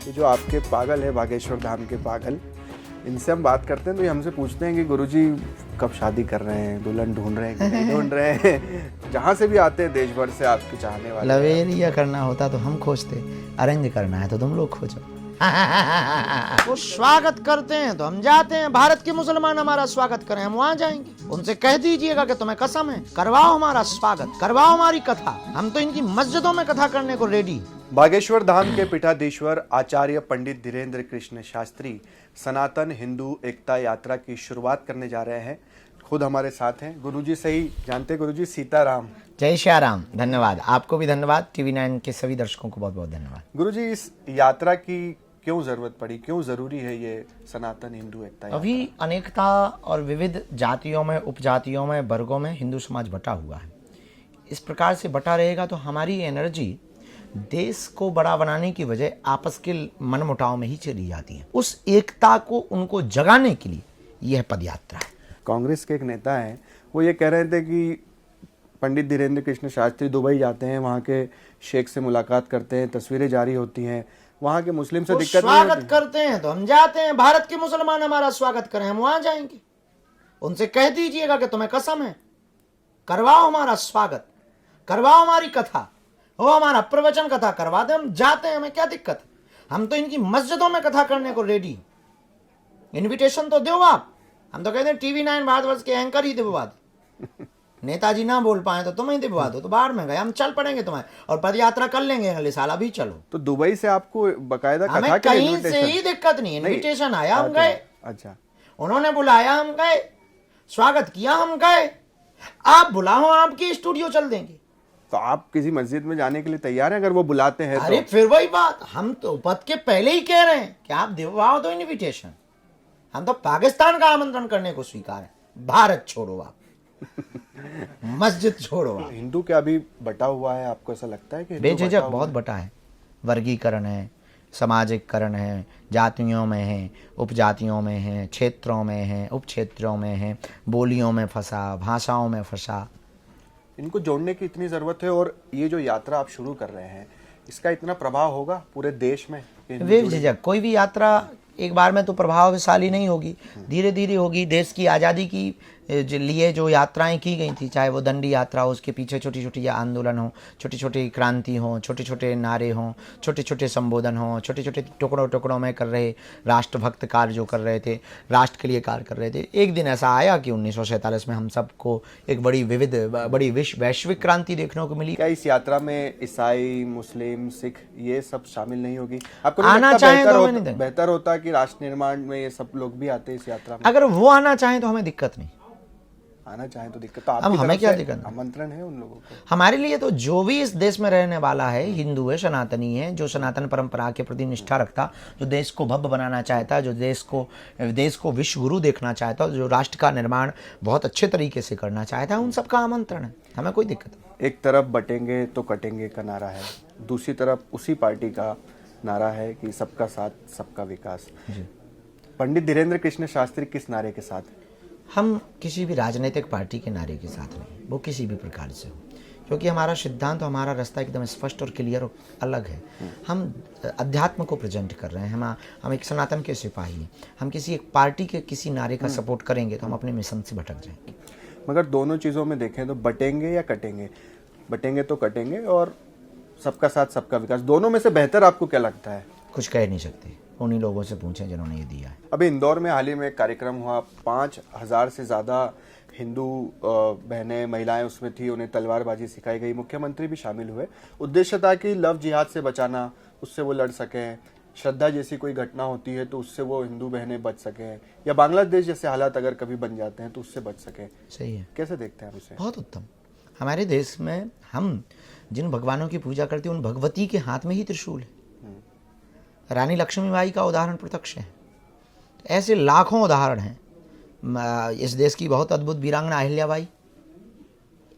ये जो आपके पागल है बागेश्वर धाम के पागल, इनसे हम बात करते हैं तो ये हमसे पूछते हैं कि गुरुजी कब शादी कर रहे हैं, दुल्हन ढूंढ रहे हैं कि नहीं ढूंढ रहे हैं। जहाँ से भी आते हैं देश भर से आपके चाहने वाले। लवेरिया करना होता तो हम खोजते, अरेंज करना है तो तुम लोग खोजो। वो स्वागत करते हैं तो हम जाते हैं। भारत के मुसलमान हमारा स्वागत करें, हम वहाँ जाएंगे। उनसे कह दीजिएगा कि तुम्हें कसम है, करवाओ हमारा स्वागत, करवाओ हमारी कथा। हम तो इनकी मस्जिदों में कथा करने को रेडी। बागेश्वर धाम के पीठाधीश्वर आचार्य पंडित धीरेन्द्र कृष्ण शास्त्री सनातन हिंदू एकता यात्रा की शुरुआत करने जा रहे हैं। खुद हमारे साथ हैं गुरुजी से ही जानते। गुरुजी सीताराम। जय श्री राम। धन्यवाद, आपको भी धन्यवाद, TV9 के सभी दर्शकों को बहुत बहुत धन्यवाद। गुरुजी, इस यात्रा की क्यों जरूरत पड़ी, क्यों जरूरी है ये सनातन हिंदू एकता यात्रा? अभी अनेकता और विविध जातियों में, उपजातियों में, वर्गों में हिंदू समाज बटा हुआ है। इस प्रकार से बटा रहेगा तो हमारी एनर्जी देश को बड़ा बनाने की बजाय आपस के मनमुटाव में ही चली जाती है। उस एकता को उनको जगाने के लिए यह पदयात्रा है। कांग्रेस के एक नेता हैं, वो ये कह रहे थे कि पंडित धीरेन्द्र कृष्ण शास्त्री दुबई जाते हैं, वहाँ के शेख से मुलाकात करते हैं, तस्वीरें जारी होती हैं, वहाँ के मुस्लिम से दिक्कत नहीं होती। स्वागत करते हैं तो हम जाते हैं। भारत के मुसलमान हमारा स्वागत करें, हम वहाँ जाएंगे। उनसे कह दीजिएगा कि तुम्हें कसम है, करवाओ हमारा स्वागत, करवाओ हमारी कथा, वो हमारा प्रवचन कथा करवा दे, हम जाते हैं। हमें क्या दिक्कत है? हम तो इनकी मस्जिदों में कथा करने को रेडी। इनविटेशन तो दो आप। हम तो कहते हैं TV9 भारतवर्ष के एंकर ही दिलवा दो। नेताजी ना बोल पाए तो तुम ही दिलवा दो, तो बाहर में गए, हम चल पड़ेंगे तुम्हारे और पद यात्रा कर लेंगे अगले साल। अभी चलो। तो दुबई से आपको बकायदा कथा हमें के लिए कहीं से ही दिक्कत नहीं। इनविटेशन आया, हम गए। अच्छा, उन्होंने बुलाया, हम गए, स्वागत किया, हम गए। आप बुलाओ, आपकी स्टूडियो चल देंगे। तो आप किसी मस्जिद में जाने के लिए तैयार हैं अगर वो बुलाते हैं? अरे तो फिर वही बात, हम तो पद के पहले ही कह रहे हैं कि आप दिलवाओ दो इनविटेशन। हम तो पाकिस्तान का आमंत्रण करने को स्वीकार है। भारत छोड़ो आप, मस्जिद छोड़ो आप। हिंदू क्या अभी बटा हुआ है? आपको ऐसा लगता है कि बेझिझक बहुत बटा है। वर्गीकरण है, सामाजिककरण है, जातियों में है, उपजातियों में है, क्षेत्रों में है, उप क्षेत्रों में है, बोलियों में फंसा, भाषाओं में फंसा। इनको जोड़ने की इतनी जरूरत है। और ये जो यात्रा आप शुरू कर रहे हैं, इसका इतना प्रभाव होगा पूरे देश में? बेझिझक कोई भी यात्रा एक बार में तो प्रभावशाली नहीं होगी, धीरे धीरे होगी। देश की आज़ादी की लिए जो यात्राएं की गई थी, चाहे वो दंडी यात्रा हो, उसके पीछे छोटी छोटी आंदोलन हो, छोटी छोटी क्रांति हो, छोटे छोटे नारे हों, छोटे छोटे संबोधन हों, छोटे छोटे टुकड़ों टुकड़ों में कर रहे राष्ट्रभक्त कार्य जो कर रहे थे, राष्ट्र के लिए कार्य कर रहे थे। एक दिन ऐसा आया कि 1947 में हम सबको एक बड़ी विविध, बड़ी वैश्विक क्रांति देखने को मिली। क्या इस यात्रा में ईसाई, मुस्लिम, सिख ये सब शामिल नहीं होगी? आपको आना चाहें तो हमें नहीं देंगे। बेहतर होता कि राष्ट्र निर्माण में ये सब लोग भी आते इस यात्रा में? अगर वो आना चाहें तो हमें दिक्कत नहीं। आना चाहें तो दिक्कत। तो अब हमें क्या दिक्कत? आमंत्रण है उन लोगों को। हमारे लिए तो जो भी इस देश में रहने वाला है, हिंदू है, सनातनी है, जो सनातन परंपरा के प्रति निष्ठा रखता, जो देश को भव्य बनाना चाहता, जो देश को विश्व गुरु देखना चाहता, जो राष्ट्र का निर्माण बहुत अच्छे तरीके से करना चाहता है, उन सबका आमंत्रण है। हमें कोई दिक्कत नहीं। एक तरफ बटेंगे तो कटेंगे का नारा है, दूसरी तरफ उसी पार्टी का नारा है कि सबका साथ सबका विकास। पंडित धीरेन्द्र कृष्ण शास्त्री किस नारे के साथ? हम किसी भी राजनीतिक पार्टी के नारे के साथ नहीं, वो किसी भी प्रकार से हो, क्योंकि हमारा सिद्धांत, हमारा रास्ता एकदम स्पष्ट और क्लियर और अलग है। हम अध्यात्म को प्रेजेंट कर रहे हैं। हम एक सनातन के सिपाही हैं। हम किसी एक पार्टी के किसी नारे का सपोर्ट करेंगे तो हम अपने मिशन से भटक जाएंगे। मगर दोनों चीज़ों में देखें तो बटेंगे या कटेंगे, बटेंगे तो कटेंगे और सबका साथ सबका विकास, दोनों में से बेहतर आपको क्या लगता है? कुछ कह नहीं सकते, उन्हीं लोगों से पूछें जिन्होंने ये दिया है। अभी इंदौर में हाल ही में एक कार्यक्रम हुआ, 5000 से ज़्यादा हिंदू बहनें, महिलाएं उसमें थी, उन्हें तलवारबाजी सिखाई गई, मुख्यमंत्री भी शामिल हुए। उद्देश्य था कि लव जिहाद से बचाना, उससे वो लड़ सकें, श्रद्धा जैसी कोई घटना होती है तो उससे वो हिंदू बहनें बच सकें, या बांग्लादेश जैसे हालात अगर कभी बन जाते हैं तो उससे बच सकें। सही है। कैसे देखते हैं आप उसे? बहुत उत्तम। हमारे देश में हम जिन भगवानों की पूजा करते हैं, उन भगवती के हाथ में ही त्रिशूल है। रानी लक्ष्मीबाई का उदाहरण प्रत्यक्ष है। ऐसे लाखों उदाहरण हैं। इस देश की बहुत अद्भुत वीरांगना अहिल्याबाई,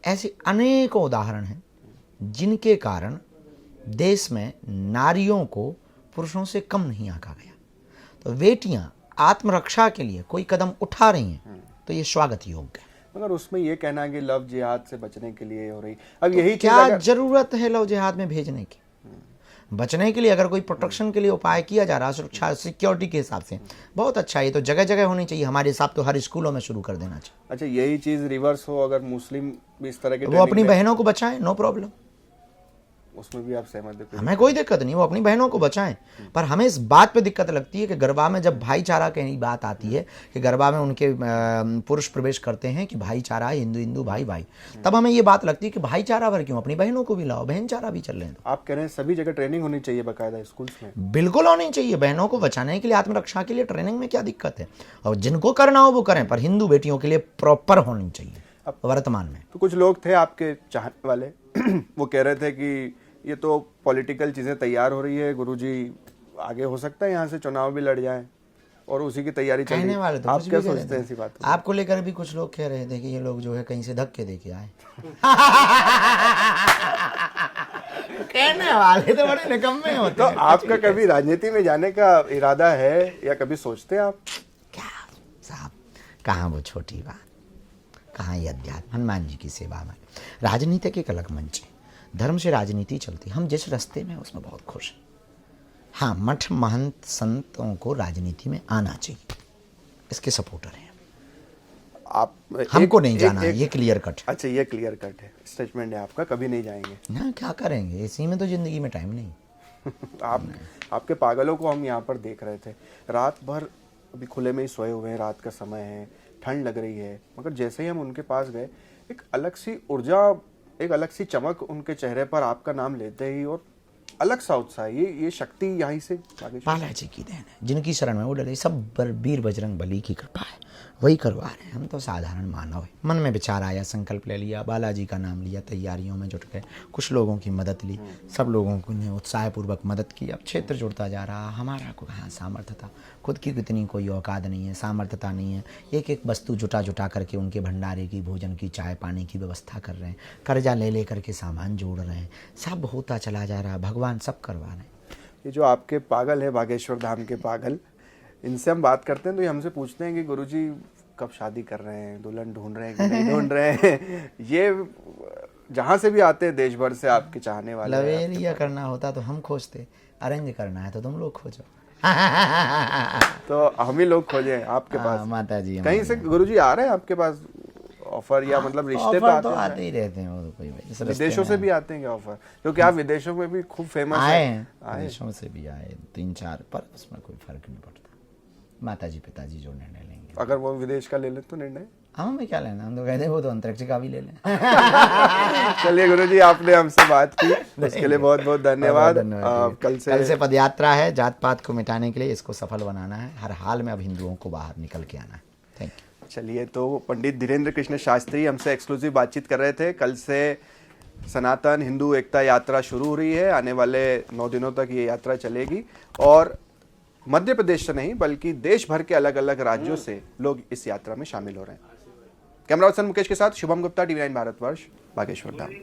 ऐसे अनेकों उदाहरण हैं जिनके कारण देश में नारियों को पुरुषों से कम नहीं आंका गया। तो बेटियां आत्मरक्षा के लिए कोई कदम उठा रही हैं तो ये स्वागत योग्य है। मगर उसमें ये कहना है कि लव जिहाद से बचने के लिए हो रही, अब यही क्या जरूरत है लव जिहाद में भेजने की? बचने के लिए अगर कोई प्रोटेक्शन के लिए उपाय किया जा रहा है, सुरक्षा सिक्योरिटी के हिसाब से, बहुत अच्छा। ये तो जगह जगह होनी चाहिए, हमारे हिसाब तो हर स्कूलों में शुरू कर देना चाहिए। अच्छा, यही चीज रिवर्स हो, अगर मुस्लिम भी इस तरह के वो अपनी बहनों को बचाएं, नो प्रॉब्लम, उसमें भी आप सहमत हैं? हमें कोई दिक्कत नहीं, वो अपनी बहनों को बचाएं। पर हमें इस बात पे दिक्कत लगती है कि गरबा में जब भाईचारा की बात आती है कि गरबा में उनके पुरुष प्रवेश करते हैं कि भाईचारा, हिंदू हिंदू भाई भाई, तब हमें ये बात लगती है कि भाईचारा पर क्यों, अपनी बहनों को भी लाओ, बहनचारा भी चल रहे हैं। आप कह रहे हैं सभी जगह ट्रेनिंग होनी चाहिए बाकायदा स्कूल्स में? बिल्कुल होनी चाहिए, बहनों को बचाने के लिए, आत्मरक्षा के लिए ट्रेनिंग में क्या दिक्कत है। और जिनको करना हो वो करें, पर हिंदू बेटियों के लिए प्रॉपर होनी चाहिए वर्तमान में। तो कुछ लोग थे आपके चाहने वाले वो कह रहे थे कि ये तो पॉलिटिकल चीजें तैयार हो रही है गुरुजी, आगे हो सकता है यहाँ से चुनाव भी लड़ जाए, और उसी की तैयारी चल रही कहने है। वाले तो आप कुछ क्या भी कह सोचते रहे हैं थे। ऐसी बात? आपको लेकर भी कुछ लोग कह रहे थे कि ये लोग जो है कहीं से धक्के दे के आए। कहने वाले तो बड़े निकम्मे होते तो हैं। आपका कभी राजनीति में जाने का इरादा है या कभी सोचते हैं आप? क्या साहब, कहाँ वो छोटी बात, कहाँ ये अध्यात्म, हनुमान जी की सेवा में। राजनीति के एक अलग मंच है, धर्म से राजनीति चलती, हम जिस रास्ते में उसमें बहुत खुश हैं। हाँ, मठ महंत संतों को राजनीति में आना चाहिए, इसके सपोर्टर हैं आप हमको नहीं जाना है, ये क्लियर कट। अच्छा, ये क्लियर कट है, स्टेटमेंट है आपका, कभी नहीं जाएंगे। ना क्या करेंगे, इसी में तो जिंदगी में टाइम नहीं। आपके पागलों को हम यहाँ पर देख रहे थे, रात भर अभी खुले में ही सोए हुए हैं, रात का समय है, ठंड लग रही है, मगर जैसे ही हम उनके पास गए, एक अलग सी ऊर्जा, एक अलग सी चमक उनके चेहरे पर आपका नाम लेते ही, और अलग सा उत्साह। ये शक्ति यहीं से बालाजी की देन है, जिनकी शरण में वो डले, सब वीर बजरंग बली की कृपा है, वही करवा रहे हैं। हम तो साधारण मानव है, मन में विचार आया, संकल्प ले लिया, बालाजी का नाम लिया, तैयारियों में जुट गए, कुछ लोगों की मदद ली, सब लोगों को ने उत्साहपूर्वक मदद की। अब क्षेत्र जुड़ता जा रहा, हमारा को कहाँ सामर्थ्य था, खुद की कितनी कोई औकात नहीं है, सामर्थ्यता नहीं है, एक एक वस्तु जुटा करके उनके भंडारे की, भोजन की, चाय पानी की व्यवस्था कर रहे हैं, कर्जा ले करके सामान जोड़ रहे हैं, सब होता चला जा रहा, भगवान सब करवा रहे हैं। ये जो आपके पागल है, बागेश्वर धाम के पागल, इनसे हम बात करते हैं तो ये हमसे पूछते हैं कि गुरुजी कब शादी कर रहे हैं, दुल्हन ढूंढ रहे हैं कि नहीं ढूंढ रहे हैं। ये जहाँ से भी आते हैं देश भर से आपके चाहने वाले। लवेरिया करना होता तो हम खोजते, अरेंज करना है तो तुम लोग खोजो। तो हम ही लोग खोजे आपके पास। माता जी कहीं से गुरुजी आ रहे हैं आपके पास ऑफर, या मतलब रिश्ते तो आते ही रहते हैं, वो तो कोई भाई विदेशों से भी आते हैं क्या ऑफर? क्योंकि आप विदेशों में भी खूब फेमस आए हैं। हैं, विदेशों से भी आए 3-4, पर उसमें कोई फर्क नहीं पड़ता। माता जी पिताजी जो निर्णय लेंगे। अगर वो विदेश का ले लें तो निर्णय हमें क्या लेना, हम तो कहते हैं वो तो अंतरिक्ष का भी ले लें। चलिए गुरुजी, आपने हमसे बात की, उसके लिए बहुत बहुत धन्यवाद। कल से पदयात्रा है, जात पात को मिटाने के लिए, इसको सफल बनाना है, हर हाल में अब हिंदुओं को बाहर निकल के आना है। Thank you. चलिए, तो पंडित धीरेन्द्र कृष्ण शास्त्री हमसे एक्सक्लूसिव बातचीत कर रहे थे। कल से सनातन हिंदू एकता यात्रा शुरू हो रही है, आने वाले 9 दिनों तक ये यात्रा चलेगी, और मध्य प्रदेश से नहीं बल्कि देश भर के अलग अलग राज्यों से लोग इस यात्रा में शामिल हो रहे हैं। कैमरा पर्सन मुकेश के साथ शुभम गुप्ता, TV9 भारतवर्ष, बागेश्वर धाम।